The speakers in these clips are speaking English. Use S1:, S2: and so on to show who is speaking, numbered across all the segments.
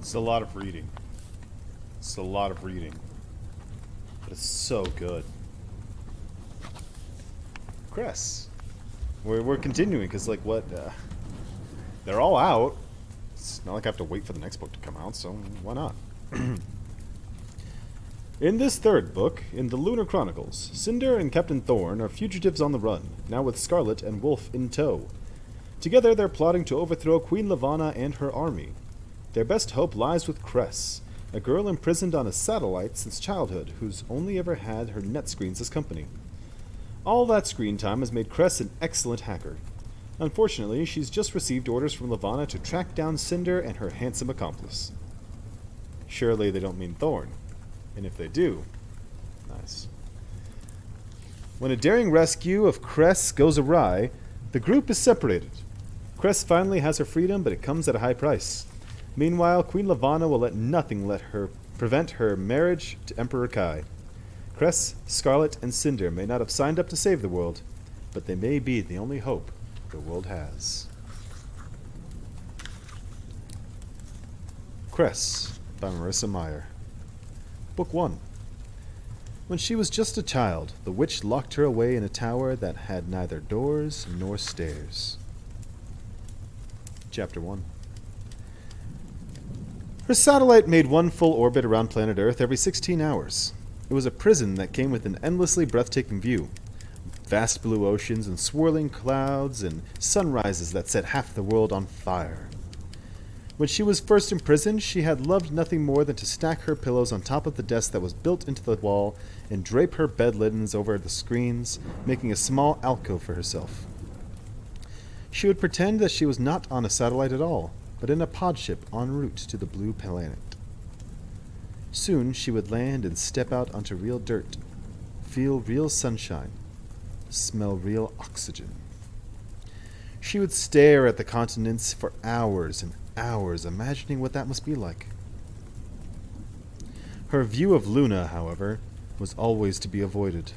S1: It's a lot of reading. It's a lot of reading. But it's so good. Cress. We're continuing because, like, what? They're all out. It's not like I have to wait for the next book to come out, so why not? In this third book, in the Lunar Chronicles, Cinder and Captain Thorn are fugitives on the run, now with Scarlet and Wolf in tow. Together they're plotting to overthrow Queen Lavanna and her army. Their best hope lies with Cress, a girl imprisoned on a satellite since childhood who's only ever had her net screens as company. All that screen time has made Cress an excellent hacker. Unfortunately, she's just received orders from Lavanna to track down Cinder and her handsome accomplice. Surely they don't mean Thorn. And if they do, nice. When a daring rescue of Cress goes awry, the group is separated. Cress finally has her freedom, but it comes at a high price. Meanwhile, Queen Lavanna will let nothing prevent her marriage to Emperor Kai. Cress, Scarlet, and Cinder may not have signed up to save the world, but they may be the only hope the world has. Cress by Marissa Meyer. Book 1. When she was just a child, the witch locked her away in a tower that had neither doors nor stairs. Chapter 1. Her satellite made one full orbit around planet Earth every 16 hours. It was a prison that came with an endlessly breathtaking view. Vast blue oceans and swirling clouds and sunrises that set half the world on fire. When she was first imprisoned, she had loved nothing more than to stack her pillows on top of the desk that was built into the wall and drape her bed linens over the screens, making a small alcove for herself. She would pretend that she was not on a satellite at all, but in a pod ship en route to the blue planet. Soon she would land and step out onto real dirt, feel real sunshine, smell real oxygen. She would stare at the continents for hours and hours, imagining what that must be like. Her view of Luna, however, was always to be avoided.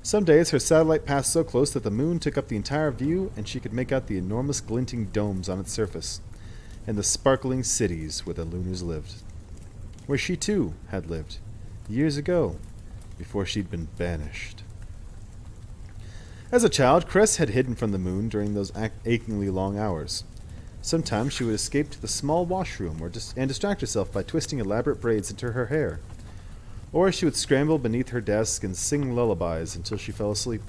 S1: Some days her satellite passed so close that the moon took up the entire view and she could make out the enormous glinting domes on its surface, and the sparkling cities where the Lunars lived. Where she too had lived, years ago, before she'd been banished. As a child, Cress had hidden from the moon during those achingly long hours. Sometimes she would escape to the small washroom and distract herself by twisting elaborate braids into her hair. Or she would scramble beneath her desk and sing lullabies until she fell asleep.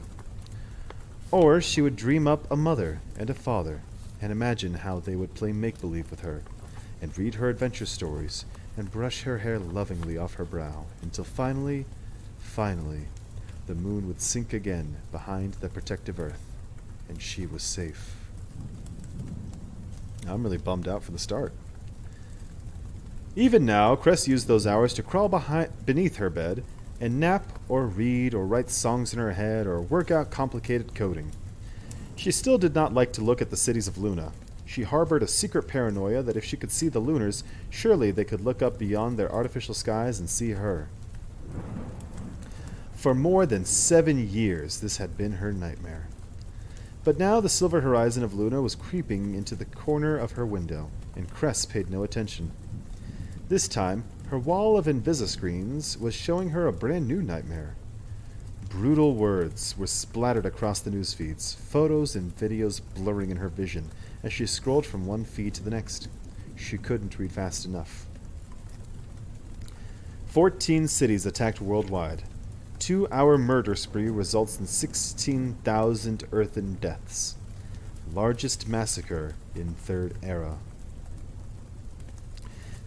S1: Or she would dream up a mother and a father and imagine how they would play make-believe with her and read her adventure stories and brush her hair lovingly off her brow until finally, the moon would sink again behind the protective earth and she was safe. I'm really bummed out for the start. Even now, Cress used those hours to crawl beneath her bed and nap or read or write songs in her head or work out complicated coding. She still did not like to look at the cities of Luna. She harbored a secret paranoia that if she could see the Lunars, surely they could look up beyond their artificial skies and see her. For more than 7 years, this had been her nightmare. But now the silver horizon of Luna was creeping into the corner of her window, and Cress paid no attention. This time, her wall of Invisiscreens was showing her a brand new nightmare. Brutal words were splattered across the news feeds, photos and videos blurring in her vision as she scrolled from one feed to the next. She couldn't read fast enough. 14 cities attacked worldwide. 2-hour murder spree results in 16,000 earthen deaths. Largest massacre in Third Era.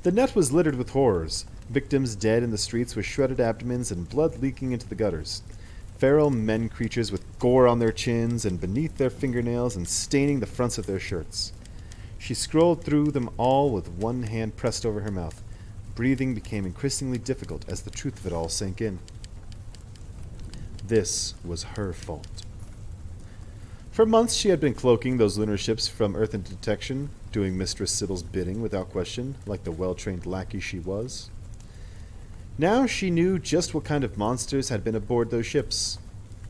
S1: The net was littered with horrors. Victims dead in the streets with shredded abdomens and blood leaking into the gutters. Feral men creatures with gore on their chins and beneath their fingernails and staining the fronts of their shirts. She scrolled through them all with one hand pressed over her mouth. Breathing became increasingly difficult as the truth of it all sank in. This was her fault. For months she had been cloaking those lunar ships from earthen detection, doing Mistress Sybil's bidding without question, like the well-trained lackey she was. Now she knew just what kind of monsters had been aboard those ships.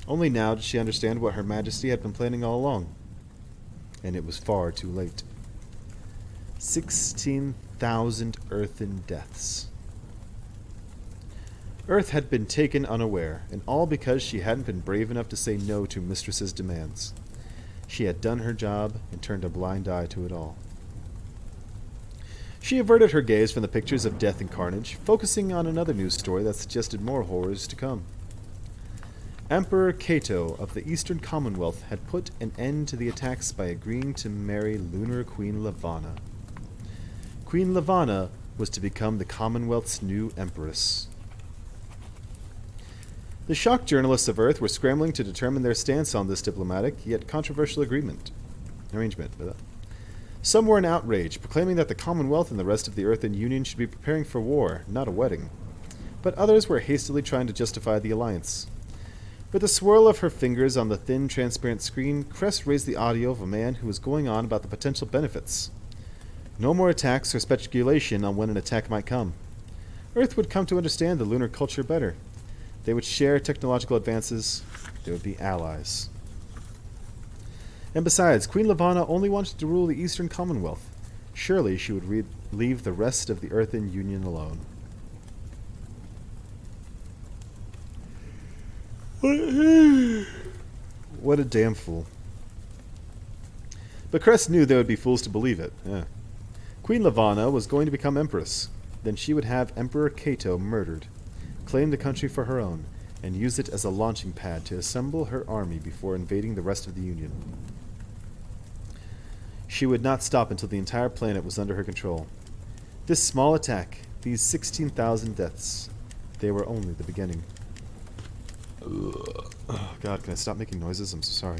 S1: Only now did she understand what Her Majesty had been planning all along. And it was far too late. 16,000 earthen deaths. Earth had been taken unaware, and all because she hadn't been brave enough to say no to Mistress's demands. She had done her job and turned a blind eye to it all. She averted her gaze from the pictures of death and carnage, focusing on another news story that suggested more horrors to come. Emperor Cato of the Eastern Commonwealth had put an end to the attacks by agreeing to marry Lunar Queen Levana. Queen Levana was to become the Commonwealth's new empress. The shocked journalists of Earth were scrambling to determine their stance on this diplomatic, yet controversial arrangement. Some were in outrage, proclaiming that the Commonwealth and the rest of the Earthen Union should be preparing for war, not a wedding. But others were hastily trying to justify the alliance. With a swirl of her fingers on the thin, transparent screen, Cress raised the audio of a man who was going on about the potential benefits. No more attacks or speculation on when an attack might come. Earth would come to understand the lunar culture better. They would share technological advances. They would be allies. And besides, Queen Levana only wanted to rule the Eastern Commonwealth. Surely she would leave the rest of the Earthen Union alone. What a damn fool. But Cress knew there would be fools to believe it. Queen Levana was going to become empress. Then she would have Emperor Cato murdered, claim the country for her own, and use it as a launching pad to assemble her army before invading the rest of the Union. She would not stop until the entire planet was under her control. This small attack, these 16,000 deaths, they were only the beginning. Oh, God, can I stop making noises? I'm so sorry.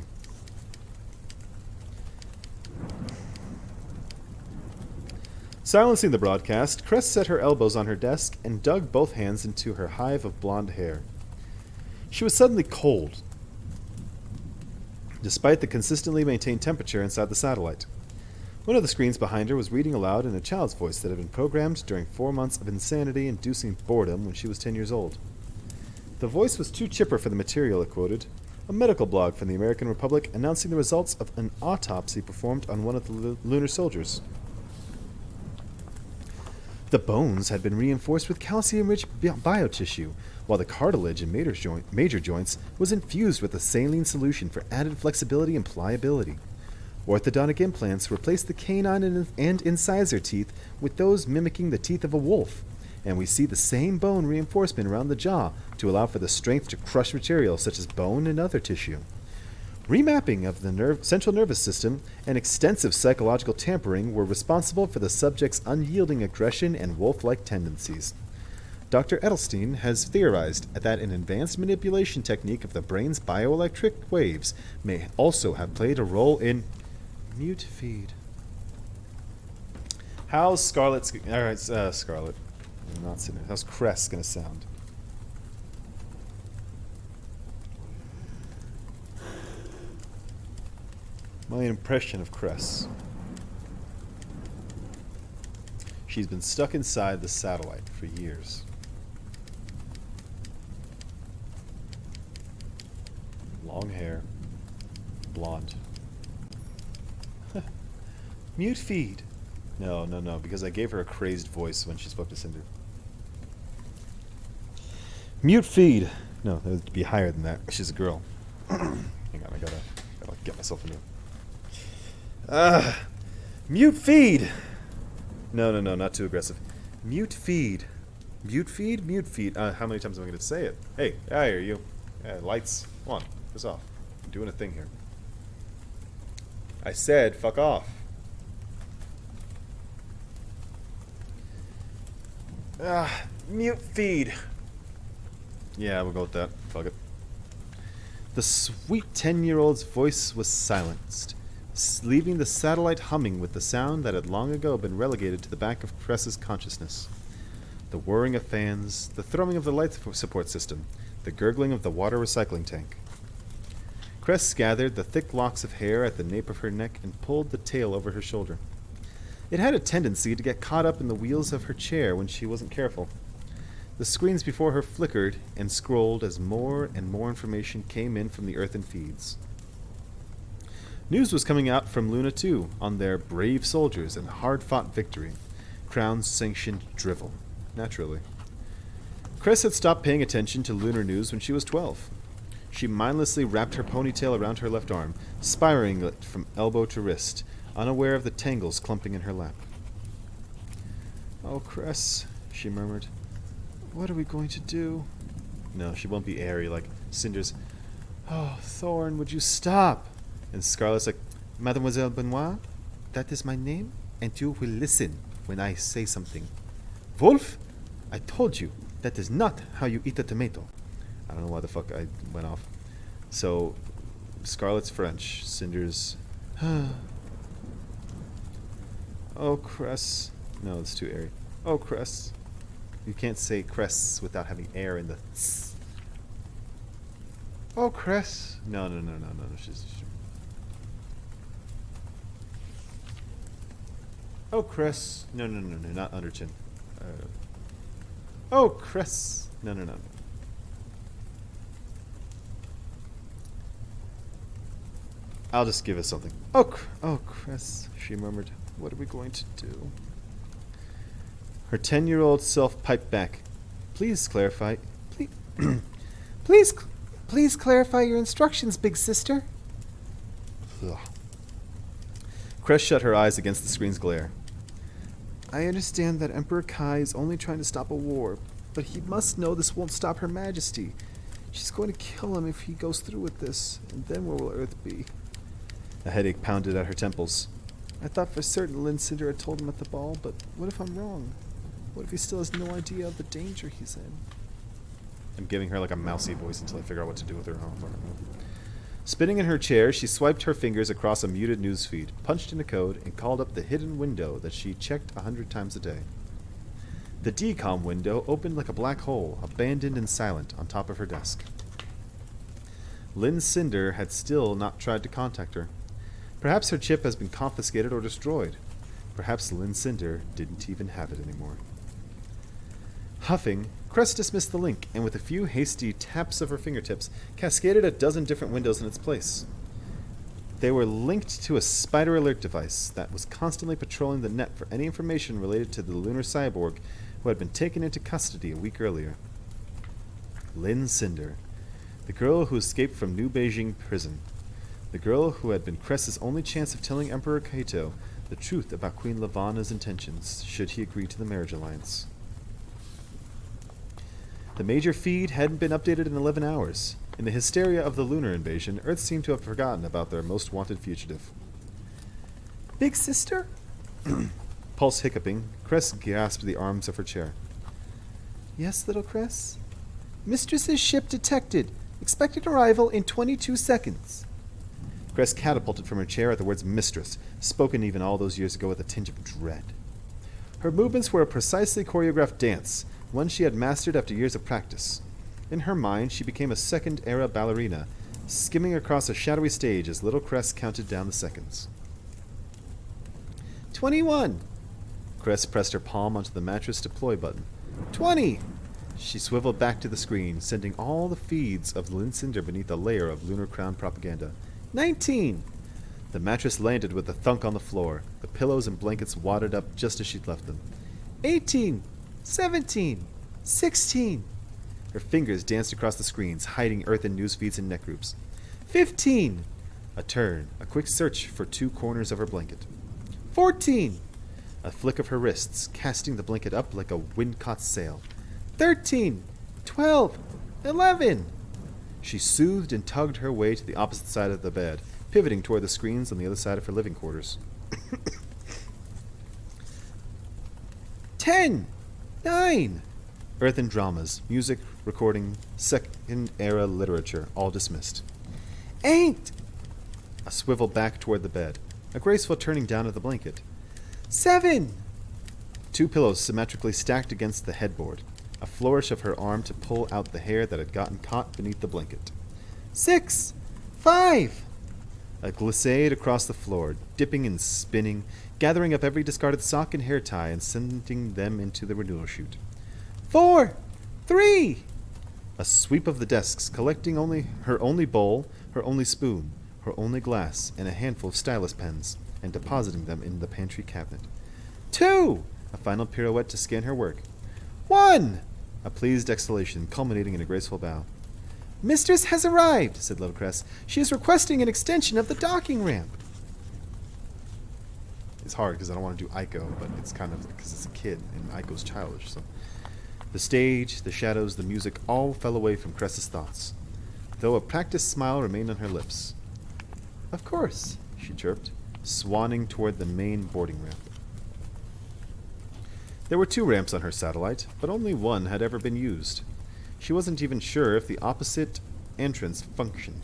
S1: Silencing the broadcast, Cress set her elbows on her desk and dug both hands into her hive of blonde hair. She was suddenly cold, despite the consistently maintained temperature inside the satellite. One of the screens behind her was reading aloud in a child's voice that had been programmed during 4 months of insanity-inducing boredom when she was 10 years old. The voice was too chipper for the material it quoted, a medical blog from the American Republic announcing the results of an autopsy performed on one of the lunar soldiers. The bones had been reinforced with calcium-rich biotissue, while the cartilage in major joints was infused with a saline solution for added flexibility and pliability. Orthodontic implants replaced the canine and incisor teeth with those mimicking the teeth of a wolf, and we see the same bone reinforcement around the jaw to allow for the strength to crush material such as bone and other tissue. Remapping of the central nervous system and extensive psychological tampering were responsible for the subject's unyielding aggression and wolf-like tendencies. Dr. Edelstein has theorized that an advanced manipulation technique of the brain's bioelectric waves may also have played a role in mute feed. How's Scarlet? All right, Scarlet. I'm not sitting there. How's Cress gonna sound? My impression of Cress. She's been stuck inside the satellite for years. Long hair. Blonde. Mute feed. No, because I gave her a crazed voice when she spoke to Cinder. Mute feed. No, that would be higher than that. She's a girl. Hang on, I gotta get myself a new. Mute feed. No, not too aggressive. Mute feed. Mute feed? Mute feed. How many times am I going to say it? Hey, I hear you. Lights. Come on, piss off. I'm doing a thing here. I said fuck off. Mute feed. Yeah, we'll go with that. Fuck it. The sweet 10-year-old's voice was silenced, leaving the satellite humming with the sound that had long ago been relegated to the back of Cress's consciousness. The whirring of fans, the thrumming of the light support system, the gurgling of the water recycling tank. Cress gathered the thick locks of hair at the nape of her neck and pulled the tail over her shoulder. It had a tendency to get caught up in the wheels of her chair when she wasn't careful. The screens before her flickered and scrolled as more and more information came in from the earthen feeds. News was coming out from Luna 2 on their brave soldiers and hard-fought victory. Crown-sanctioned drivel. Naturally. Cress had stopped paying attention to lunar news when she was 12. She mindlessly wrapped her ponytail around her left arm, spiraling it from elbow to wrist, unaware of the tangles clumping in her lap. "Oh, Cress," she murmured. "What are we going to do?" No, she won't be airy like Cinder's. "Oh, Thorn, would you stop?" And Scarlet's like, "Mademoiselle Benoit, that is my name, and you will listen when I say something. Wolf, I told you, that is not how you eat a tomato." I don't know why the fuck I went off. So, Scarlet's French. Cinder's... "Oh, Cress." No, it's too airy. "Oh, Cress." You can't say Cress without having air in the tss. "Oh, Cress." No. She's... "Oh, Cress." No, not under chin. "Oh, Cress." No. I'll just give us something. Oh, Cress," she murmured. "What are we going to do?" Her 10-year-old self piped back. "Please clarify. Please clarify your instructions, big sister." Ugh. Cress shut her eyes against the screen's glare. "I understand that Emperor Kai is only trying to stop a war, but he must know this won't stop Her Majesty. She's going to kill him if he goes through with this, and then where will Earth be?" A headache pounded at her temples. "I thought for certain Lynn Cinder had told him at the ball, but what if I'm wrong? What if he still has no idea of the danger he's in?" I'm giving her like a mousy voice until I figure out what to do with her. Spinning in her chair, she swiped her fingers across a muted newsfeed, punched in a code, and called up the hidden window that she checked 100 times a day. The decom window opened like a black hole, abandoned and silent, on top of her desk. Lynn Cinder had still not tried to contact her. Perhaps her chip has been confiscated or destroyed. Perhaps Lynn Cinder didn't even have it anymore. Huffing, Cress dismissed the link, and with a few hasty taps of her fingertips, cascaded a dozen different windows in its place. They were linked to a spider alert device that was constantly patrolling the net for any information related to the lunar cyborg who had been taken into custody a week earlier. Lynn Cinder, the girl who escaped from New Beijing prison. The girl who had been Cress's only chance of telling Emperor Kaito the truth about Queen Lavana's intentions, should he agree to the marriage alliance. The major feed hadn't been updated in 11 hours. In the hysteria of the lunar invasion, Earth seemed to have forgotten about their most wanted fugitive. "Big sister?" Pulse hiccuping, Cress grasped the arms of her chair. "Yes, little Cress?" "Mistress's ship detected. Expected arrival in 22 seconds. Cress catapulted from her chair at the words mistress, spoken even all those years ago with a tinge of dread. Her movements were a precisely choreographed dance, one she had mastered after years of practice. In her mind, she became a second-era ballerina, skimming across a shadowy stage as little Cress counted down the seconds. 21. Cress pressed her palm onto the mattress deploy button. 20. She swiveled back to the screen, sending all the feeds of Lynn Cinder beneath a layer of Lunar Crown propaganda. 19. The mattress landed with a thunk on the floor. The pillows and blankets wadded up just as she'd left them. 18. 17. 16. Her fingers danced across the screens, hiding Earth and news feeds and net groups. 15. A turn, a quick search for two corners of her blanket. 14. A flick of her wrists, casting the blanket up like a wind-caught sail. 13. 12. 11. She soothed and tugged her way to the opposite side of the bed, pivoting toward the screens on the other side of her living quarters. 10. 9. Earth and dramas, music, recording, second-era literature, all dismissed. 8. A swivel back toward the bed, a graceful turning down of the blanket. 7. Two pillows symmetrically stacked against the headboard, a flourish of her arm to pull out the hair that had gotten caught beneath the blanket. 6. 5. A glissade across the floor, dipping and spinning, gathering up every discarded sock and hair tie and sending them into the renewal chute. 4. 3. A sweep of the desks, collecting her only bowl, her only spoon, her only glass, and a handful of stylus pens, and depositing them in the pantry cabinet. 2. a final pirouette to scan her work. "One!" A pleased exhalation, culminating in a graceful bow. "Mistress has arrived," said little Cress. "She is requesting an extension of the docking ramp." It's hard because I don't want to do Aiko, but it's kind of because it's a kid and Aiko's childish. So, the stage, the shadows, the music all fell away from Cress's thoughts, though a practiced smile remained on her lips. "Of course," she chirped, swanning toward the main boarding ramp. There were 2 ramps on her satellite, but only one had ever been used. She wasn't even sure if the opposite entrance functioned.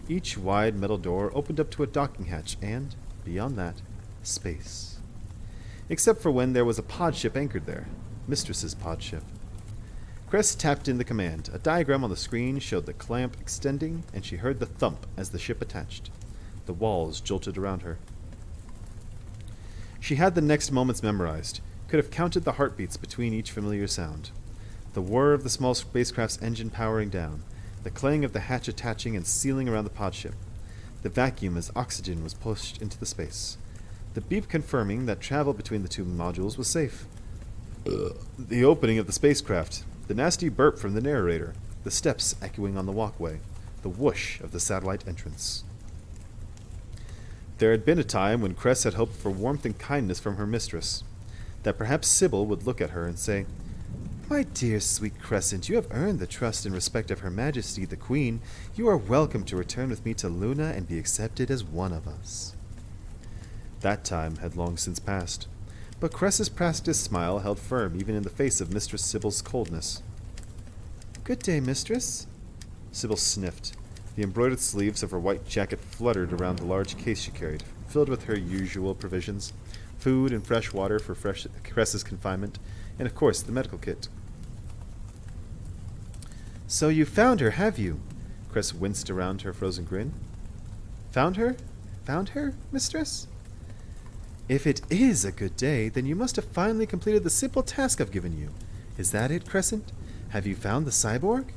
S1: Each wide metal door opened up to a docking hatch and, beyond that, space. Except for when there was a pod ship anchored there. Mistress's pod ship. Cress tapped in the command. A diagram on the screen showed the clamp extending, and she heard the thump as the ship attached. The walls jolted around her. She had the next moments memorized, could have counted the heartbeats between each familiar sound. The whir of the small spacecraft's engine powering down, the clang of the hatch attaching and sealing around the pod ship, the vacuum as oxygen was pushed into the space, the beep confirming that travel between the 2 modules was safe. The opening of the spacecraft, the nasty burp from the narrator, the steps echoing on the walkway, the whoosh of the satellite entrance. There had been a time when Cress had hoped for warmth and kindness from her mistress, that perhaps Sybil would look at her and say, "My dear sweet Crescent, you have earned the trust and respect of Her Majesty the Queen. You are welcome to return with me to Luna and be accepted as one of us." That time had long since passed, but Cress's practiced smile held firm even in the face of Mistress Sybil's coldness. "Good day, mistress." Sybil sniffed. The embroidered sleeves of her white jacket fluttered around the large case she carried, filled with her usual provisions, food and fresh water for Cress's confinement, and of course the medical kit. "So you found her, have you?" Cress winced around her frozen grin. "Found her? Found her, mistress?" "If it is a good day, then you must have finally completed the simple task I've given you. Is that it, Crescent? Have you found the cyborg?"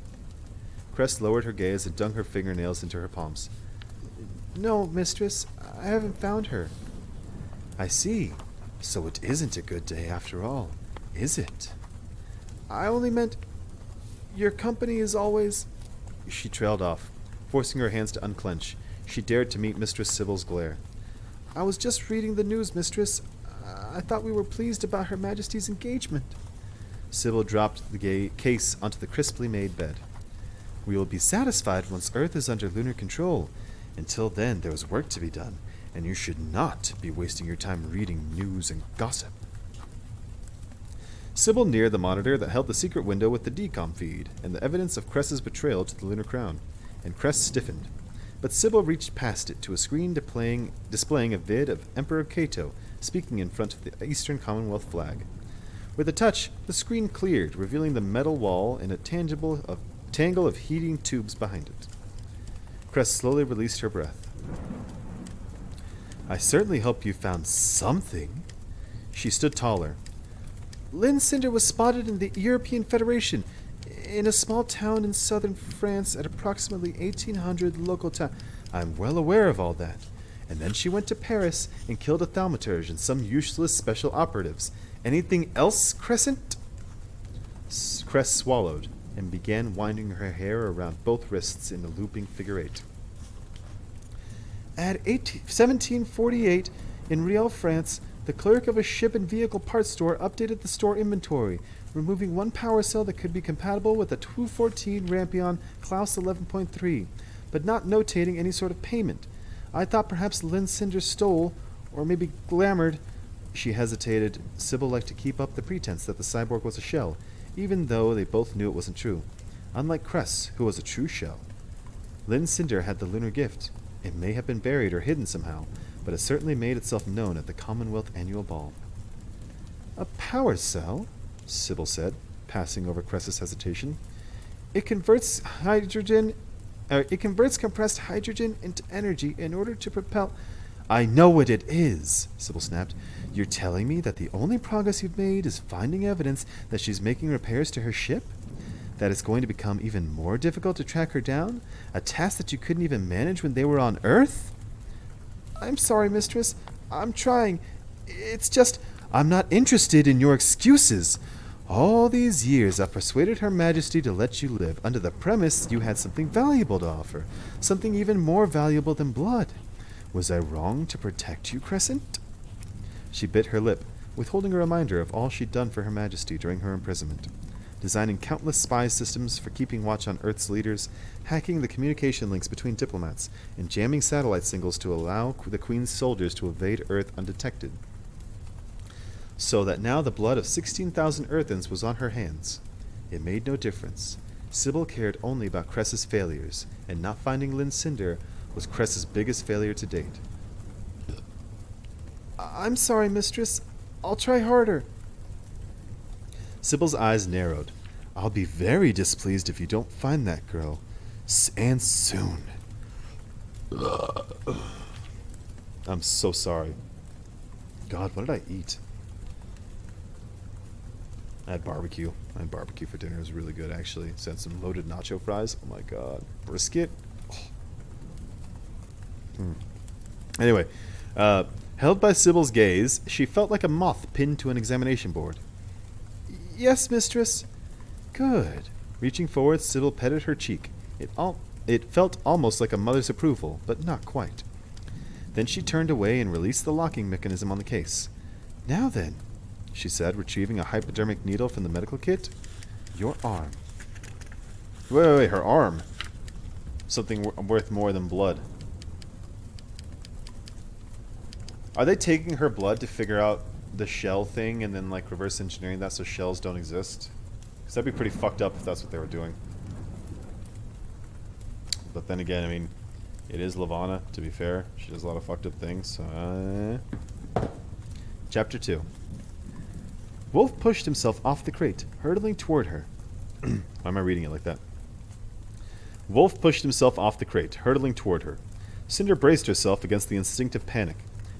S1: Cress lowered her gaze and dug her fingernails into her palms. "No, mistress, I haven't found her." "I see. So it isn't a good day after all, is it?" "I only meant your company is always—" She trailed off, forcing her hands to unclench. She dared to meet Mistress Sybil's glare. "I was just reading the news, mistress. I thought we were pleased about Her Majesty's engagement." Sybil dropped the case onto the crisply made bed. "We will be satisfied once Earth is under lunar control. Until then, there is work to be done, and you should not be wasting your time reading news and gossip." Sybil neared the monitor that held the secret window with the decom feed and the evidence of Cress's betrayal to the Lunar Crown, and Cress stiffened. But Sybil reached past it to a screen displaying a vid of Emperor Cato speaking in front of the Eastern Commonwealth flag. With a touch, the screen cleared, revealing the metal wall and a tangle of heating tubes behind it. Cress slowly released her breath. "I certainly hope you found something." She stood taller. "Lynn Cinder was spotted in the European Federation, in a small town in southern France at approximately 1800 local time." "I'm well aware of all that. And then she went to Paris and killed a thaumaturge and some useless special operatives. Anything else, Crescent?" Cress swallowed and began winding her hair around both wrists in a looping figure 8. "At 1748, in Riel, France, the clerk of a ship and vehicle parts store updated the store inventory, removing one power cell that could be compatible with a 214 Rampion Klaus 11.3, but not notating any sort of payment. I thought perhaps Lynn Cinder stole, or maybe glamoured—" She hesitated. Sybil liked to keep up the pretense that the cyborg was a shell, even though they both knew it wasn't true. Unlike Cress, who was a true shell. Lynn Cinder had the lunar gift. It may have been buried or hidden somehow, but it certainly made itself known at the Commonwealth Annual Ball. "A power cell?" Sybil said, passing over Cress's hesitation. It converts compressed hydrogen into energy in order to propel—" "I know what it is," Sybil snapped. "You're telling me that the only progress you've made is finding evidence that she's making repairs to her ship? That it's going to become even more difficult to track her down? A task that you couldn't even manage when they were on Earth?" "I'm sorry, mistress. I'm trying. It's just, I'm not interested in your excuses. All these years I've persuaded Her Majesty to let you live under the premise you had something valuable to offer, something even more valuable than blood. Was I wrong to protect you, Crescent? She bit her lip, withholding a reminder of all she'd done for Her Majesty during her imprisonment. Designing countless spy systems for keeping watch on Earth's leaders, hacking the communication links between diplomats, and jamming satellite signals to allow the Queen's soldiers to evade Earth undetected. So that now the blood of 16,000 Earthens was on her hands. It made no difference. Sybil cared only about Cress's failures, and not finding Lynn Cinder was Cress's biggest failure to date. I'm sorry, mistress. I'll try harder. Sybil's eyes narrowed. I'll be very displeased if you don't find that girl. And soon. I'm so sorry. God, what did I eat? I had barbecue. I had barbecue for dinner. It was really good, actually. It had some loaded nacho fries. Oh my god. Brisket. Oh. Anyway, held by Sybil's gaze, she felt like a moth pinned to an examination board. Yes, mistress. Good. Reaching forward, Sybil petted her cheek. It felt almost like a mother's approval, but not quite. Then she turned away and released the locking mechanism on the case. Now then, she said, retrieving a hypodermic needle from the medical kit. Your arm. Wait, her arm. Something worth more than blood. Are they taking her blood to figure out the shell thing and then like reverse engineering that so shells don't exist? Because that'd be pretty fucked up if that's what they were doing. But then again, I mean, it is Levana, to be fair. She does a lot of fucked up things. So, Chapter 2. Wolf pushed himself off the crate, hurtling toward her. Why am I reading it like that? Wolf pushed himself off the crate, hurtling toward her. Cinder braced herself against the instinctive panic.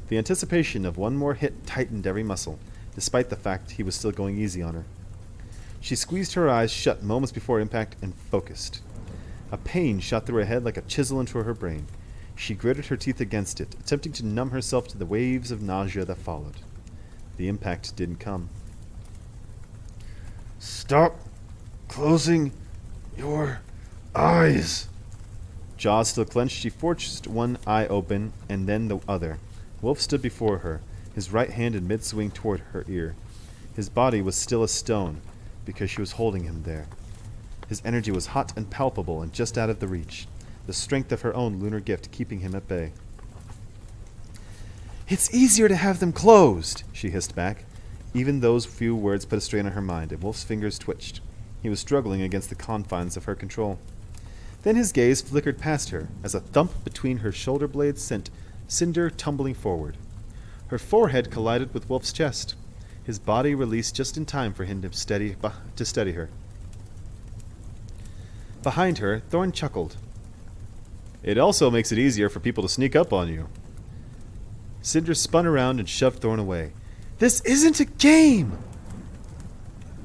S1: The anticipation of one more hit tightened every muscle, despite the fact he was still going easy on her. She squeezed her eyes shut moments before impact and focused. A pain shot through her head like a chisel into her brain. She gritted her teeth against it, attempting to numb herself to the waves of nausea that followed. The impact didn't come. Stop closing your eyes. Jaws still clenched, she forced one eye open and then the other. Wolf stood before her, his right hand in mid-swing toward her ear. His body was still as stone, because she was holding him there. His energy was hot and palpable and just out of the reach, the strength of her own lunar gift keeping him at bay. It's easier to have them closed, she hissed back. Even those few words put a strain on her mind, and Wolf's fingers twitched. He was struggling against the confines of her control. Then his gaze flickered past her, as a thump between her shoulder blades sent Cinder tumbling forward. Her forehead collided with Wolf's chest. His body released just in time for him to steady her. Behind her, Thorn chuckled. It also makes it easier for people to sneak up on you. Cinder spun around and shoved Thorn away. This isn't a game!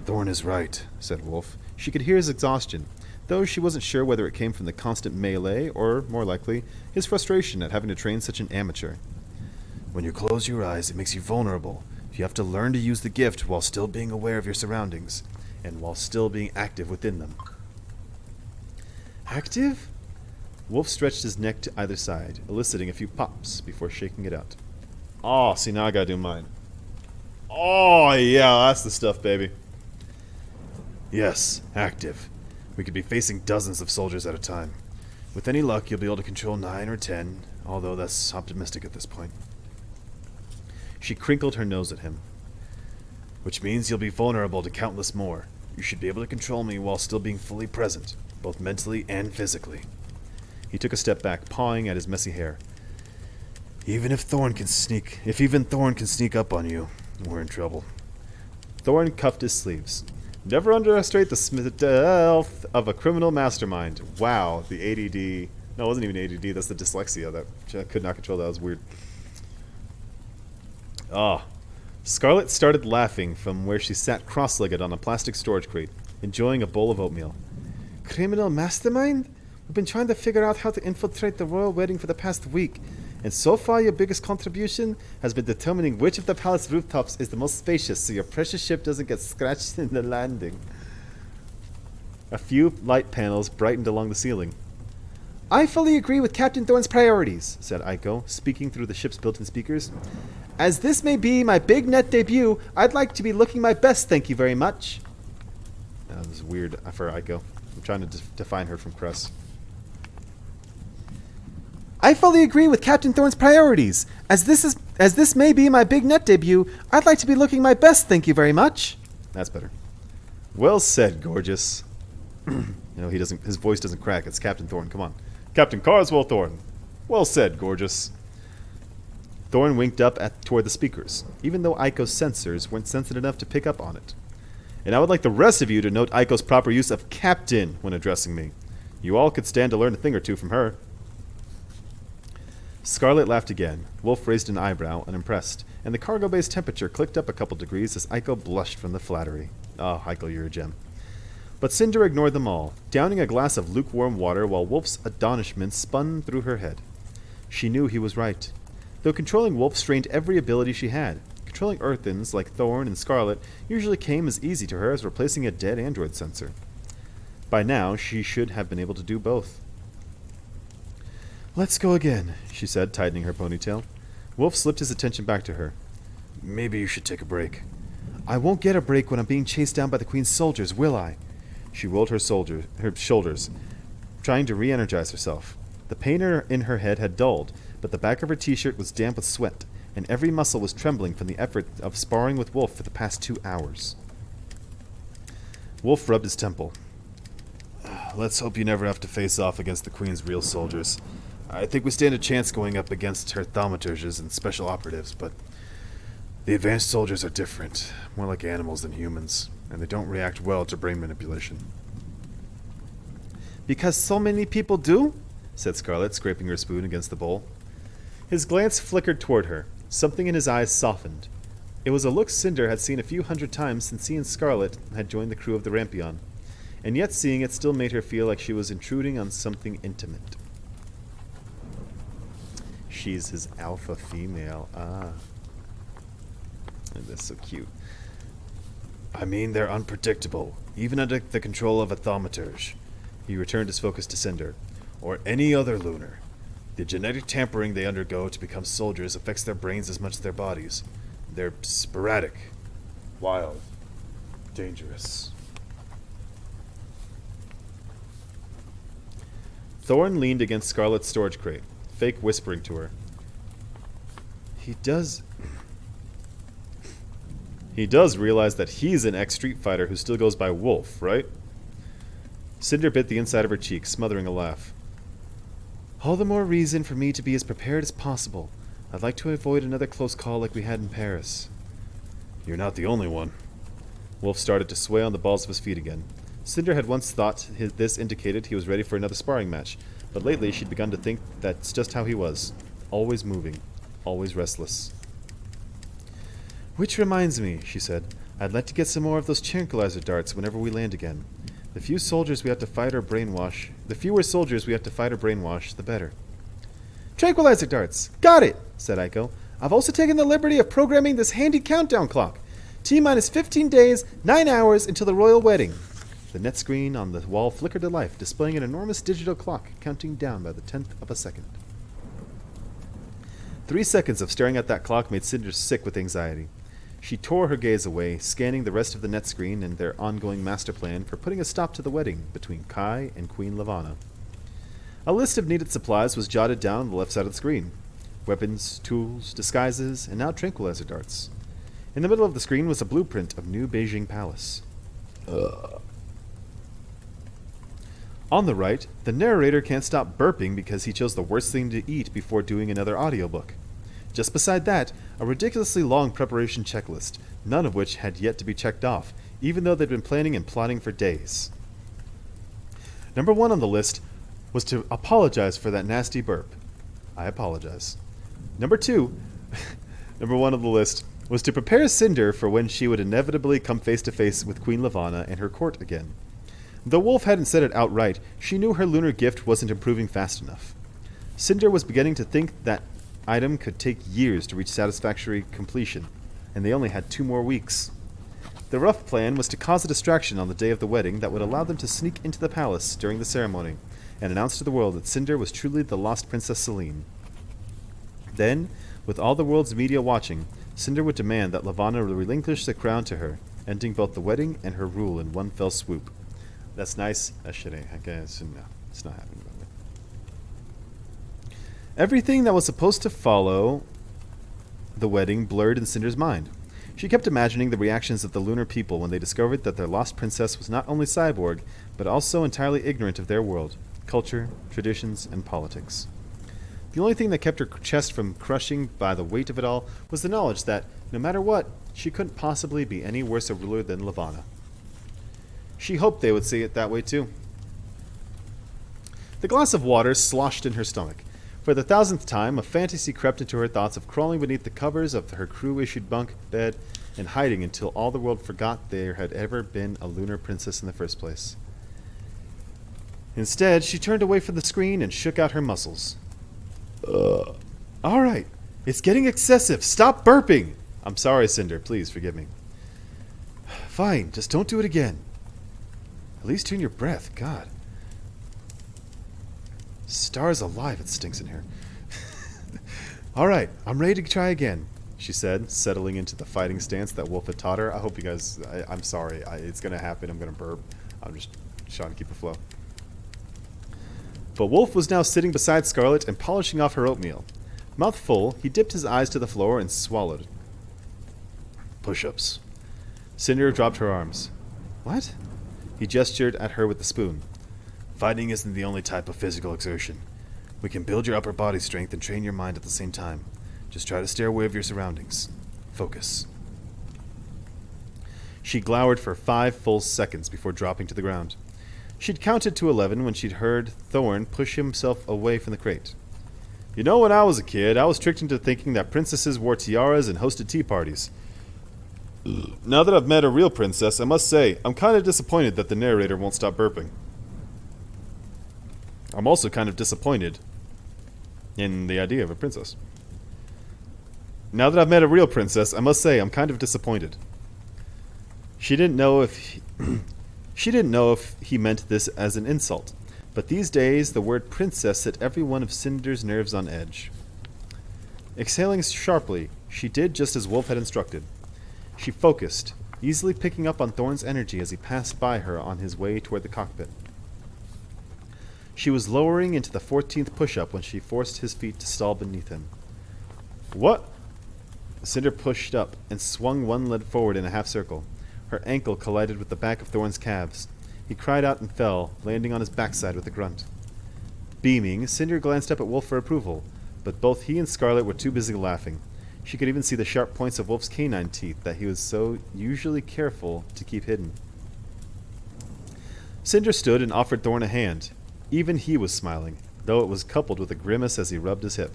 S1: Thorn is right, said Wolf. She could hear his exhaustion, though she wasn't sure whether it came from the constant melee or, more likely, his frustration at having to train such an amateur. When you close your eyes, it makes you vulnerable. You have to learn to use the gift while still being aware of your surroundings, and while still being active within them. Active? Wolf stretched his neck to either side, eliciting a few pops before shaking it out. Oh, see, now I gotta do mine. Oh, yeah, that's the stuff, baby. Yes, active. We could be facing dozens of soldiers at a time. With any luck, you'll be able to control 9 or 10, although that's optimistic at this point. She crinkled her nose at him. Which means you'll be vulnerable to countless more. You should be able to control me while still being fully present, both mentally and physically. He took a step back, pawing at his messy hair. If even Thorn can sneak up on you, we're in trouble. Thorn cuffed his sleeves. Never underestimate the stealth of a criminal mastermind. Wow, the ADD. No, it wasn't even ADD. That's the dyslexia. That I could not control. That was weird. Scarlet started laughing from where she sat cross-legged on a plastic storage crate, enjoying a bowl of oatmeal. Criminal mastermind? We've been trying to figure out how to infiltrate the royal wedding for the past week, And so far your biggest contribution has been determining which of the palace rooftops is the most spacious so your precious ship doesn't get scratched in the landing. A few light panels brightened along the ceiling. I fully agree with Captain Thorne's priorities, said Aiko, speaking through the ship's built-in speakers. As this may be my big net debut, I'd like to be looking my best, thank you very much. That was weird for Aiko. I'm trying to define her from Cress. I fully agree with Captain Thorne's priorities. As this may be my big net debut, I'd like to be looking my best, thank you very much. That's better. Well said, gorgeous. His voice doesn't crack. It's Captain Thorne. Come on. Captain Carswell Thorne. Well said, gorgeous. Thorne winked up toward the speakers, even though Aiko's sensors weren't sensitive enough to pick up on it. And I would like the rest of you to note Aiko's proper use of captain when addressing me. You all could stand to learn a thing or two from her. Scarlet laughed again. Wolf raised an eyebrow, unimpressed, and the cargo bay's temperature clicked up a couple degrees as Aiko blushed from the flattery. Oh, Aiko, you're a gem. But Cinder ignored them all, downing a glass of lukewarm water while Wolf's astonishment spun through her head. She knew he was right. Though controlling Wolf strained every ability she had, controlling Earthens like Thorne and Scarlet usually came as easy to her as replacing a dead android sensor. By now, she should have been able to do both. Let's go again, she said, tightening her ponytail. Wolf slipped his attention back to her. Maybe you should take a break. I won't get a break when I'm being chased down by the Queen's soldiers, will I? She rolled her shoulders, trying to re-energize herself. The pain in her head had dulled, but the back of her t-shirt was damp with sweat, and every muscle was trembling from the effort of sparring with Wolf for the past 2 hours. Wolf rubbed his temple. Let's hope you never have to face off against the Queen's real soldiers. I think we stand a chance going up against her thaumaturges and special operatives, but the advanced soldiers are different, more like animals than humans, and they don't react well to brain manipulation. Because so many people do? Said Scarlet, scraping her spoon against the bowl. His glance flickered toward her. Something in his eyes softened. It was a look Cinder had seen a few hundred times since he and Scarlet had joined the crew of the Rampion, and yet seeing it still made her feel like she was intruding on something intimate. She's his alpha female. Ah. That's so cute. I mean, they're unpredictable, even under the control of a thaumaturge. He returned his focus to Cinder. Or any other lunar. The genetic tampering they undergo to become soldiers affects their brains as much as their bodies. They're sporadic, wild, dangerous. Thorne leaned against Scarlet's storage crate, fake whispering to her. He does realize that he's an ex-Street Fighter who still goes by Wolf, right? Cinder bit the inside of her cheek, smothering a laugh. All the more reason for me to be as prepared as possible. I'd like to avoid another close call like we had in Paris. You're not the only one. Wolf started to sway on the balls of his feet again. Cinder had once thought this indicated he was ready for another sparring match, but lately she'd begun to think that's just how he was. Always moving. Always restless. Which reminds me, she said, I'd like to get some more of those tranquilizer darts whenever we land again. The fewer soldiers we have to fight or brainwash, the better. Tranquilizer darts! Got it! Said Aiko. I've also taken the liberty of programming this handy countdown clock. T-minus 15 days, 9 hours until the royal wedding. The net screen on the wall flickered to life, displaying an enormous digital clock counting down by the 10th of a second. 3 seconds of staring at that clock made Cinder sick with anxiety. She tore her gaze away, scanning the rest of the net screen and their ongoing master plan for putting a stop to the wedding between Kai and Queen Lavanna. A list of needed supplies was jotted down on the left side of the screen. Weapons, tools, disguises, and now tranquilizer darts. In the middle of the screen was a blueprint of New Beijing Palace. On the right, the narrator can't stop burping because he chose the worst thing to eat before doing another audiobook. Just beside that, a ridiculously long preparation checklist, none of which had yet to be checked off, even though they'd been planning and plotting for days. Number 1 on the list was to apologize for that nasty burp. I apologize. Number 1 on the list was to prepare Cinder for when she would inevitably come face to face with Queen Lavanna and her court again. Though Wolf hadn't said it outright, she knew her lunar gift wasn't improving fast enough. Cinder was beginning to think that item could take years to reach satisfactory completion, and they only had 2 more weeks. The rough plan was to cause a distraction on the day of the wedding that would allow them to sneak into the palace during the ceremony and announce to the world that Cinder was truly the lost Princess Celine. Then, with all the world's media watching, Cinder would demand that Levana relinquish the crown to her, ending both the wedding and her rule in one fell swoop. That's nice. That shit ain't. I guess no, it's not happening. Everything that was supposed to follow the wedding blurred in Cinder's mind. She kept imagining the reactions of the lunar people when they discovered that their lost princess was not only cyborg, but also entirely ignorant of their world, culture, traditions, and politics. The only thing that kept her chest from crushing by the weight of it all was the knowledge that, no matter what, she couldn't possibly be any worse a ruler than Levana. She hoped they would see it that way too. The glass of water sloshed in her stomach. For the 1000th time, a fantasy crept into her thoughts of crawling beneath the covers of her crew-issued bunk bed and hiding until all the world forgot there had ever been a lunar princess in the first place. Instead, she turned away from the screen and shook out her muscles. All right, it's getting excessive. Stop burping. I'm sorry, Cinder. Please forgive me. Fine, just don't do it again. At least tune your breath. God. Stars alive, it stinks in here. All right, I'm ready to try again, she said, settling into the fighting stance that Wolf had taught her. I hope you guys... I'm sorry. It's going to happen. I'm going to burp. I'm just trying to keep it flow. But Wolf was now sitting beside Scarlet and polishing off her oatmeal. Mouth full, he dipped his eyes to the floor and swallowed. Push-ups. Cinder dropped her arms. What? He gestured at her with the spoon. Fighting isn't the only type of physical exertion. We can build your upper body strength and train your mind at the same time. Just try to stay aware of your surroundings. Focus. She glowered for 5 full seconds before dropping to the ground. She'd counted to 11 when she'd heard Thorn push himself away from the crate. You know, when I was a kid, I was tricked into thinking that princesses wore tiaras and hosted tea parties. Now that I've met a real princess, I must say, I'm kind of disappointed that the narrator won't stop burping. I'm also kind of disappointed in the idea of a princess. Now that I've met a real princess, I must say I'm kind of disappointed. She didn't know if he meant this as an insult, but these days the word princess set every one of Cinder's nerves on edge. Exhaling sharply, she did just as Wolf had instructed. She focused, easily picking up on Thorn's energy as he passed by her on his way toward the cockpit. She was lowering into the 14th push-up when she forced his feet to stall beneath him. What? Cinder pushed up and swung one leg forward in a half circle. Her ankle collided with the back of Thorn's calves. He cried out and fell, landing on his backside with a grunt. Beaming, Cinder glanced up at Wolf for approval, but both he and Scarlet were too busy laughing. She could even see the sharp points of Wolf's canine teeth that he was so usually careful to keep hidden. Cinder stood and offered Thorn a hand. Even he was smiling, though it was coupled with a grimace as he rubbed his hip.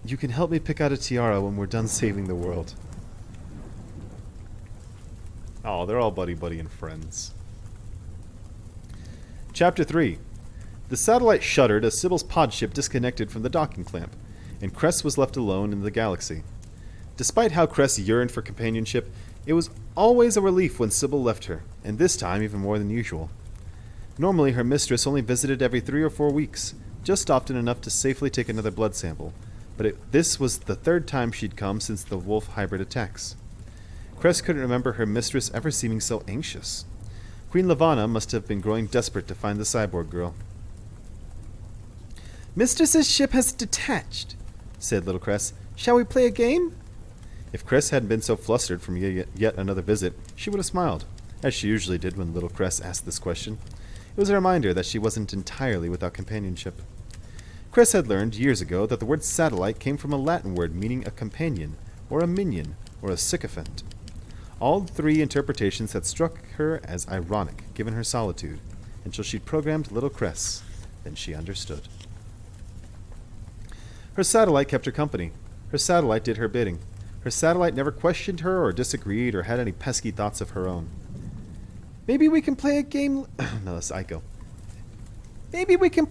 S1: You can help me pick out a tiara when we're done saving the world. Oh, they're all buddy-buddy and friends. Chapter 3. The satellite shuddered as Sybil's pod ship disconnected from the docking clamp, and Cress was left alone in the galaxy. Despite how Cress yearned for companionship, it was always a relief when Sybil left her, and this time even more than usual. Normally, her mistress only visited every 3 or 4 weeks, just often enough to safely take another blood sample, but this was the 3rd time she'd come since the wolf hybrid attacks. Cress couldn't remember her mistress ever seeming so anxious. Queen Levana must have been growing desperate to find the cyborg girl. Mistress's ship has detached, said little Cress. Shall we play a game? If Cress hadn't been so flustered from yet another visit, she would have smiled, as she usually did when little Cress asked this question. It was a reminder that she wasn't entirely without companionship. Cress had learned years ago that the word satellite came from a Latin word meaning a companion, or a minion, or a sycophant. All 3 interpretations had struck her as ironic, given her solitude, until she'd programmed little Cress. Then she understood. Her satellite kept her company. Her satellite did her bidding. Her satellite never questioned her or disagreed or had any pesky thoughts of her own. Maybe we can play a game... No, that's Ico. Maybe we can...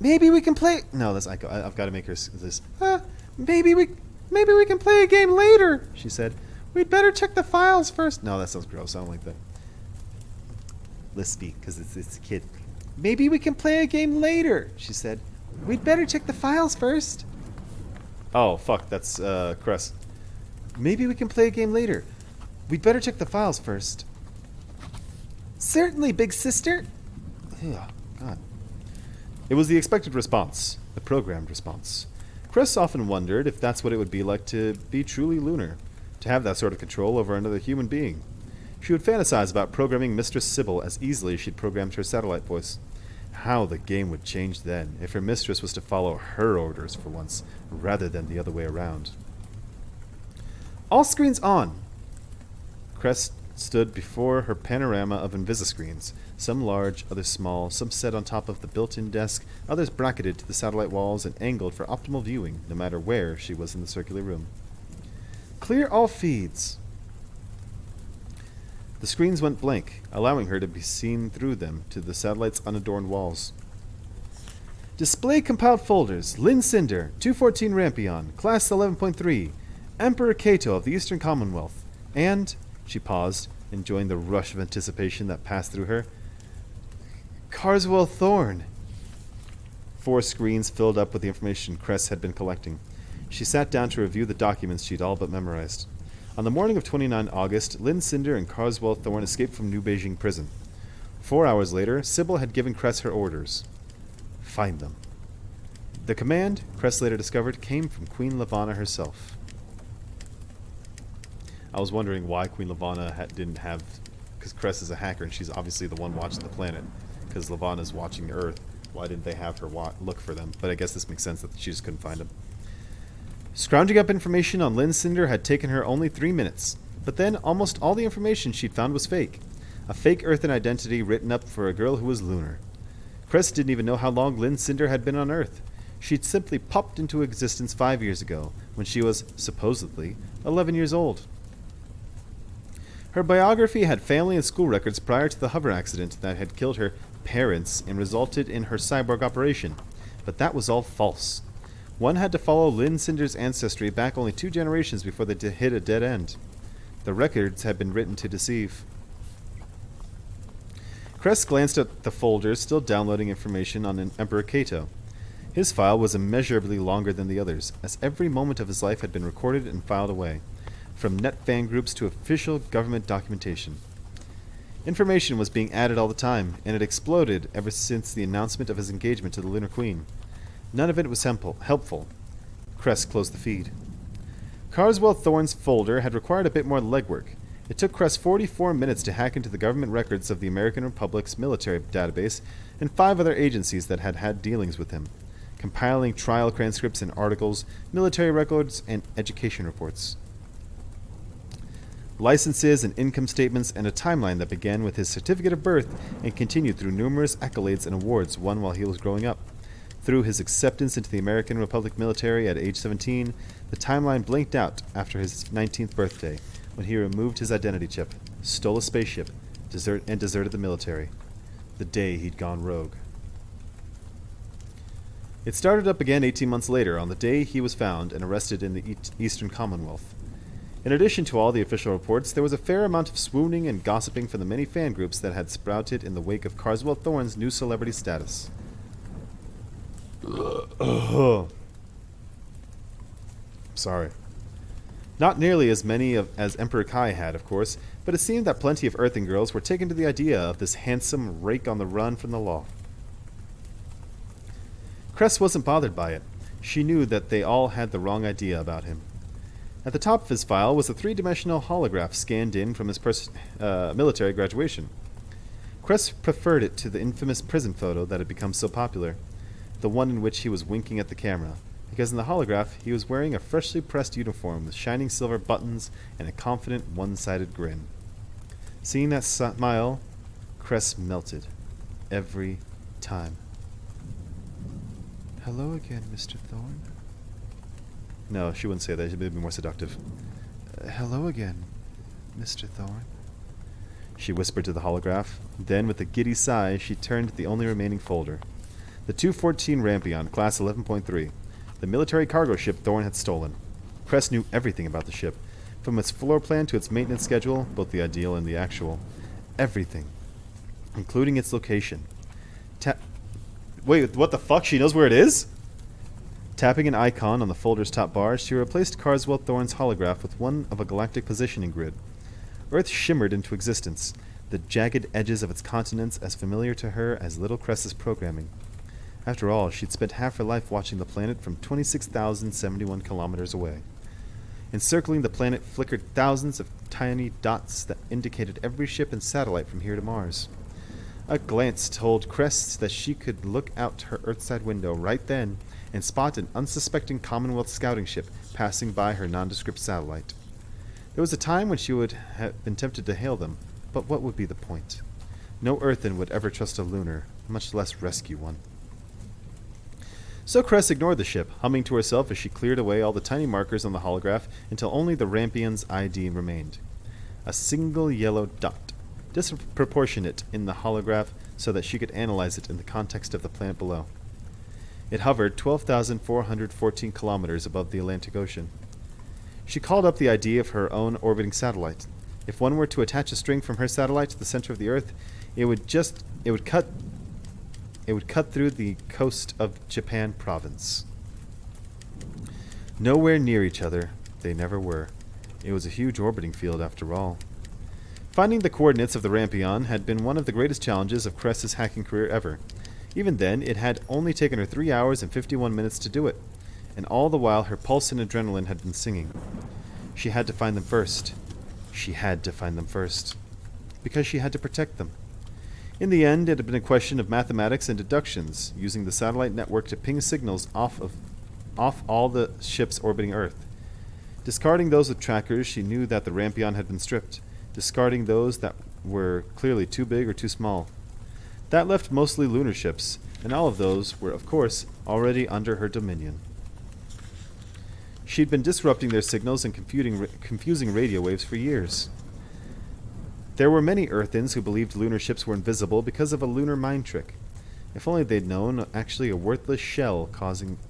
S1: Maybe we can play... No, I've got to make her this. Maybe we can play a game later, she said. We'd better check the files first. No, that sounds gross. I don't like that. Lispy, because it's a kid. Maybe we can play a game later, she said. We'd better check the files first. Oh, fuck, that's Cress. Maybe we can play a game later. We'd better check the files first. Certainly, big sister. Ugh, God. It was the expected response, the programmed response. Cress often wondered if that's what it would be like to be truly lunar, to have that sort of control over another human being. She would fantasize about programming Mistress Sybil as easily as she'd programmed her satellite voice. How the game would change then, if her mistress was to follow her orders for once, rather than the other way around. All screens on! Cress stood before her panorama of invisiscreens, some large, others small, some set on top of the built-in desk, others bracketed to the satellite walls and angled for optimal viewing, no matter where she was in the circular room. Clear all feeds. The screens went blank, allowing her to be seen through them to the satellite's unadorned walls. Display compiled folders. Lynn Cinder, 214 Rampion, Class 11.3, Emperor Cato of the Eastern Commonwealth, and, she paused, enjoying the rush of anticipation that passed through her, Carswell Thorne. 4 screens filled up with the information Cress had been collecting. She sat down to review the documents she'd all but memorized. On the morning of 29 August, Lynn Cinder and Carswell Thorne escaped from New Beijing prison. 4 hours later, Sybil had given Cress her orders. Find them. The command, Cress later discovered, came from Queen Levana herself. I was wondering why Queen Levana didn't have... Because Cress is a hacker and she's obviously the one watching the planet. Because Levana's watching Earth. Why didn't they have her look for them? But I guess this makes sense that she just couldn't find them. Scrounging up information on Lynn Cinder had taken her only 3 minutes, but then almost all the information she'd found was fake. A fake Earthen identity written up for a girl who was lunar. Cress didn't even know how long Lynn Cinder had been on Earth. She'd simply popped into existence 5 years ago, when she was, supposedly, 11 years old. Her biography had family and school records prior to the hover accident that had killed her parents and resulted in her cyborg operation, but that was all false. One had to follow Lynn Cinder's ancestry back only 2 generations before they hit a dead end. The records had been written to deceive. Cress glanced at the folders still downloading information on Emperor Cato. His file was immeasurably longer than the others, as every moment of his life had been recorded and filed away, from net fan groups to official government documentation. Information was being added all the time, and it exploded ever since the announcement of his engagement to the Lunar Queen. None of it was helpful. Cress closed the feed. Carswell Thorne's folder had required a bit more legwork. It took Cress 44 minutes to hack into the government records of the American Republic's military database and 5 other agencies that had had dealings with him, compiling trial transcripts and articles, military records, and education reports. Licenses and income statements, and a timeline that began with his certificate of birth and continued through numerous accolades and awards won while he was growing up. Through his acceptance into the American Republic military at age 17, the timeline blinked out after his 19th birthday, when he removed his identity chip, stole a spaceship, and deserted the military. The day he'd gone rogue. It started up again 18 months later, on the day he was found and arrested in the Eastern Commonwealth. In addition to all the official reports, there was a fair amount of swooning and gossiping from the many fan groups that had sprouted in the wake of Carswell Thorne's new celebrity status. Sorry. Not nearly as many as Emperor Kai had, of course, but it seemed that plenty of Earthen girls were taken to the idea of this handsome rake on the run from the law. Cress wasn't bothered by it. She knew that they all had the wrong idea about him. At the top of his file was a 3-dimensional holograph scanned in from his military graduation. Cress preferred it to the infamous prison photo that had become so popular, the one in which he was winking at the camera, because in the holograph he was wearing a freshly pressed uniform with shining silver buttons and a confident one-sided grin. Seeing that smile, Cress melted. Every time. Hello again, Mr. Thorne. No, she wouldn't say that. She'd be more seductive. Hello again, Mr. Thorne. She whispered to the holograph. Then, with a giddy sigh, she turned to the only remaining folder. The 214 Rampion, Class 11.3. The military cargo ship Thorn had stolen. Cress knew everything about the ship, from its floor plan to its maintenance schedule, both the ideal and the actual. Everything. Including its location. Wait, what the fuck? She knows where it is? Tapping an icon on the folder's top bar, she replaced Carswell Thorne's holograph with one of a galactic positioning grid. Earth shimmered into existence, the jagged edges of its continents as familiar to her as little Cress's programming. After all, she'd spent half her life watching the planet from 26,071 kilometers away. Encircling the planet flickered thousands of tiny dots that indicated every ship and satellite from here to Mars. A glance told Cress that she could look out her Earthside window right then and spot an unsuspecting Commonwealth scouting ship passing by her nondescript satellite. There was a time when she would have been tempted to hail them, but what would be the point? No Earthen would ever trust a lunar, much less rescue one. So Cress ignored the ship, humming to herself as she cleared away all the tiny markers on the holograph until only the Rampion's ID remained. A single yellow dot, disproportionate in the holograph so that she could analyze it in the context of the planet below. It hovered 12,414 kilometers above the Atlantic Ocean. She called up the idea of her own orbiting satellite. If one were to attach a string from her satellite to the center of the Earth, it would cut through the coast of Japan province. Nowhere near each other, they never were. It was a huge orbiting field after all. Finding the coordinates of the Rampion had been one of the greatest challenges of Cress's hacking career ever. Even then, it had only taken her 3 hours and 51 minutes to do it, and all the while her pulse and adrenaline had been singing. She had to find them first. She had to find them first. Because she had to protect them. In the end, it had been a question of mathematics and deductions, using the satellite network to ping signals off all the ships orbiting Earth. Discarding those with trackers, she knew that the Rampion had been stripped, discarding those that were clearly too big or too small. That left mostly lunar ships, and all of those were, of course, already under her dominion. She'd been disrupting their signals and confusing radio waves for years. There were many Earthens who believed lunar ships were invisible because of a lunar mind trick. If only they'd known actually a worthless shell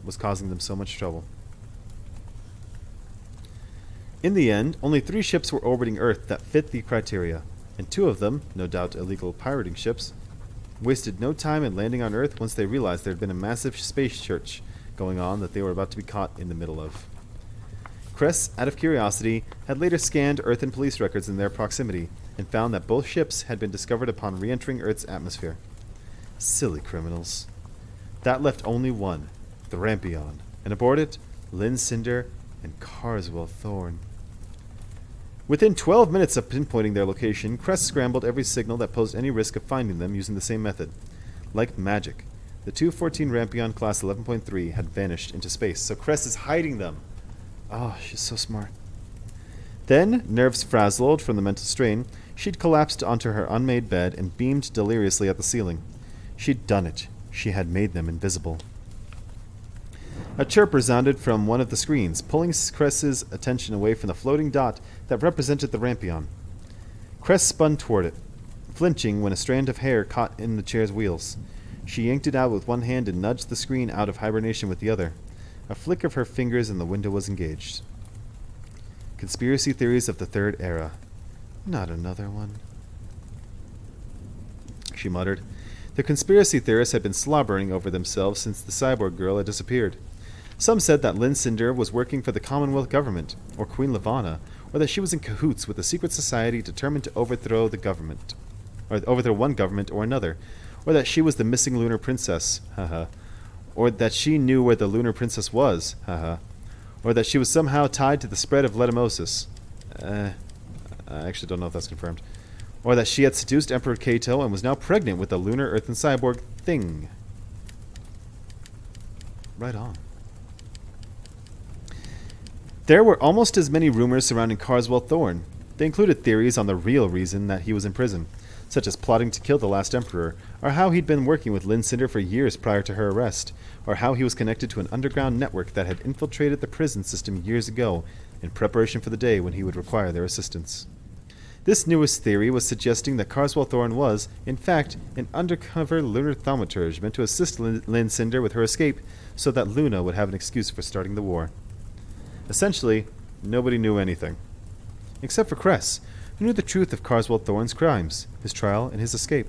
S1: was causing them so much trouble. In the end, only 3 ships were orbiting Earth that fit the criteria, and 2 of them, no doubt illegal pirating ships, wasted no time in landing on Earth once they realized there had been a massive space search going on that they were about to be caught in the middle of. Cress, out of curiosity, had later scanned Earth and police records in their proximity, and found that both ships had been discovered upon re-entering Earth's atmosphere. Silly criminals. That left only one, the Rampion, and aboard it, Lynn Cinder and Carswell Thorne. Within 12 minutes of pinpointing their location, Cress scrambled every signal that posed any risk of finding them using the same method. Like magic, the 214 Rampion Class 11.3 had vanished into space, so Cress is hiding them. Oh, she's so smart. Then, nerves frazzled from the mental strain, she'd collapsed onto her unmade bed and beamed deliriously at the ceiling. She'd done it. She had made them invisible. A chirp resounded from one of the screens, pulling Cress's attention away from the floating dot that represented the Rampion. Cress spun toward it, flinching when a strand of hair caught in the chair's wheels. She yanked it out with one hand and nudged the screen out of hibernation with the other. A flick of her fingers and the window was engaged. Conspiracy theories of the Third Era. Not another one, she muttered. The conspiracy theorists had been slobbering over themselves since the cyborg girl had disappeared. Some said that Lynn Cinder was working for the Commonwealth government, or Queen Levana, or that she was in cahoots with a secret society determined to overthrow the government, or overthrow one government or another, or that she was the missing lunar princess, haha, or that she knew where the lunar princess was, haha, or that she was somehow tied to the spread of letumosis. I actually don't know if that's confirmed. Or that she had seduced Emperor Cato and was now pregnant with the lunar earthen cyborg thing. Right on. There were almost as many rumors surrounding Carswell Thorne. They included theories on the real reason that he was in prison, such as plotting to kill the last emperor, or how he'd been working with Lynn Cinder for years prior to her arrest, or how he was connected to an underground network that had infiltrated the prison system years ago in preparation for the day when he would require their assistance. This newest theory was suggesting that Carswell Thorne was, in fact, an undercover lunar thaumaturge meant to assist Lynn Cinder with her escape so that Luna would have an excuse for starting the war. Essentially, nobody knew anything. Except for Cress, who knew the truth of Carswell Thorne's crimes, his trial, and his escape.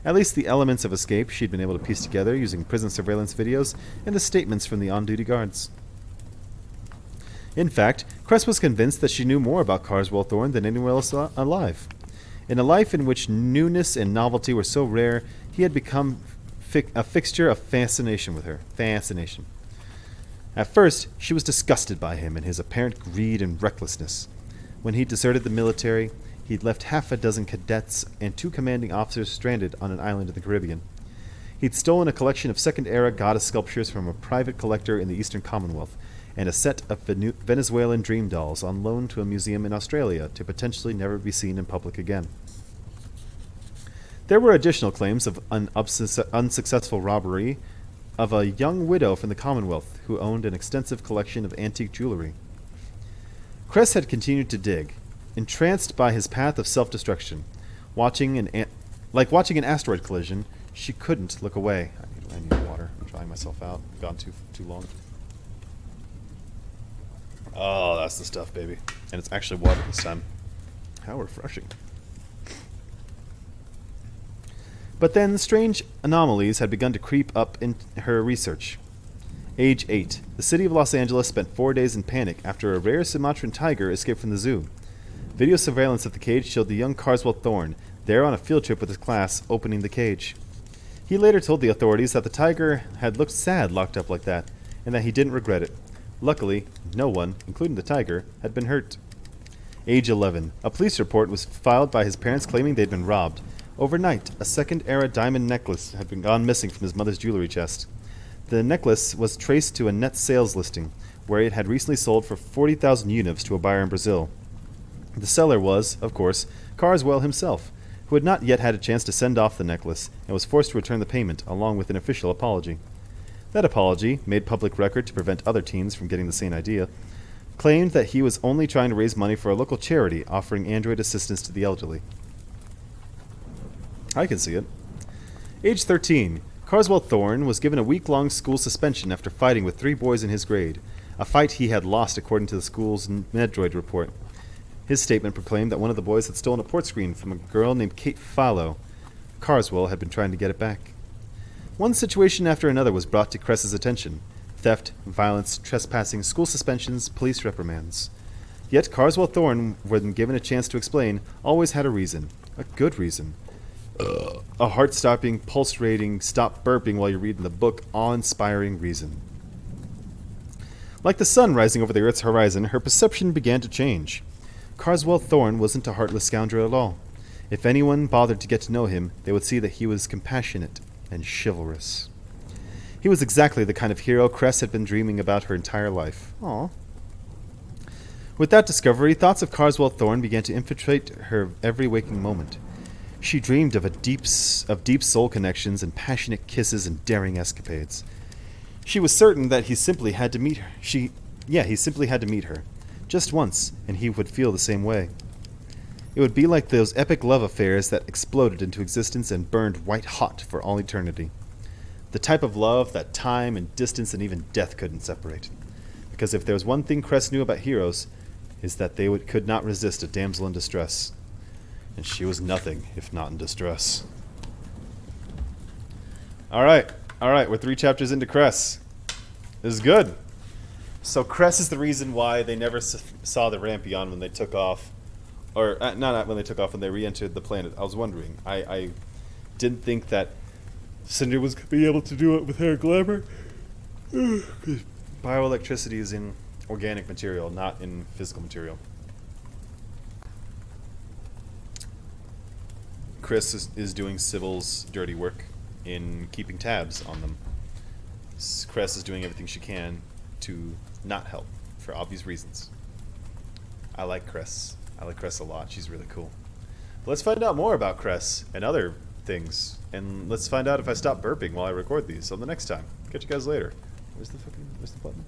S1: At least the elements of escape she'd been able to piece together using prison surveillance videos and the statements from the on-duty guards. In fact, Cress was convinced that she knew more about Carswell Thorne than anyone else alive. In a life in which newness and novelty were so rare, he had become a fixture of fascination with her. Fascination. At first, she was disgusted by him and his apparent greed and recklessness. When he deserted the military, he'd left half a dozen cadets and 2 commanding officers stranded on an island in the Caribbean. He'd stolen a collection of Second-Era goddess sculptures from a private collector in the Eastern Commonwealth, and a set of Venezuelan dream dolls on loan to a museum in Australia to potentially never be seen in public again. There were additional claims of an unsuccessful robbery of a young widow from the Commonwealth who owned an extensive collection of antique jewelry. Cress had continued to dig, entranced by his path of self-destruction. Like watching an asteroid collision, she couldn't look away. I need water. I'm drying myself out. I've gone too long. Oh, that's the stuff, baby. And it's actually water this time. How refreshing. But then strange anomalies had begun to creep up in her research. Age 8. The city of Los Angeles spent 4 days in panic after a rare Sumatran tiger escaped from the zoo. Video surveillance of the cage showed the young Carswell Thorne there on a field trip with his class, opening the cage. He later told the authorities that the tiger had looked sad locked up like that, and that he didn't regret it. Luckily, no one, including the tiger, had been hurt. Age 11. A police report was filed by his parents claiming they'd been robbed. Overnight, a Second-Era diamond necklace had been gone missing from his mother's jewelry chest. The necklace was traced to a net sales listing, where it had recently sold for 40,000 units to a buyer in Brazil. The seller was, of course, Carswell himself, who had not yet had a chance to send off the necklace and was forced to return the payment along with an official apology. That apology, made public record to prevent other teens from getting the same idea, claimed that he was only trying to raise money for a local charity offering Android assistance to the elderly. I can see it. Age 13. Carswell Thorne was given a week-long school suspension after fighting with 3 boys in his grade, a fight he had lost according to the school's Medroid report. His statement proclaimed that one of the boys had stolen a port screen from a girl named Kate Fallow. Carswell had been trying to get it back. One situation after another was brought to Cress's attention. Theft, violence, trespassing, school suspensions, police reprimands. Yet Carswell Thorne, when given a chance to explain, always had a reason. A good reason. A heart-stopping, pulse-rating, stop burping while you're reading the book, awe-inspiring reason. Like the sun rising over the Earth's horizon, her perception began to change. Carswell Thorne wasn't a heartless scoundrel at all. If anyone bothered to get to know him, they would see that he was compassionate and chivalrous. He was exactly the kind of hero Cress had been dreaming about her entire life. Aww. With that discovery, thoughts of Carswell Thorne began to infiltrate her every waking moment. She dreamed of deep soul connections and passionate kisses and daring escapades. She was certain that he simply had to meet her. He simply had to meet her. Just once, and he would feel the same way. It would be like those epic love affairs that exploded into existence and burned white-hot for all eternity. The type of love that time and distance and even death couldn't separate. Because if there was one thing Cress knew about heroes, is that they could not resist a damsel in distress. And she was nothing if not in distress. Alright, we're 3 chapters into Cress. This is good. So Cress is the reason why they never saw the Rampion when they took off. Or, not when they took off, when they re-entered the planet. I was wondering. I didn't think that Cinder was going to be able to do it with her glamour. Bioelectricity is in organic material, not in physical material. Chris is doing Sybil's dirty work in keeping tabs on them. Cress is doing everything she can to not help, for obvious reasons. I like Cress. I like Cress a lot. She's really cool. Let's find out more about Cress and other things. And let's find out if I stop burping while I record these. So the next time. Catch you guys later. Where's the button?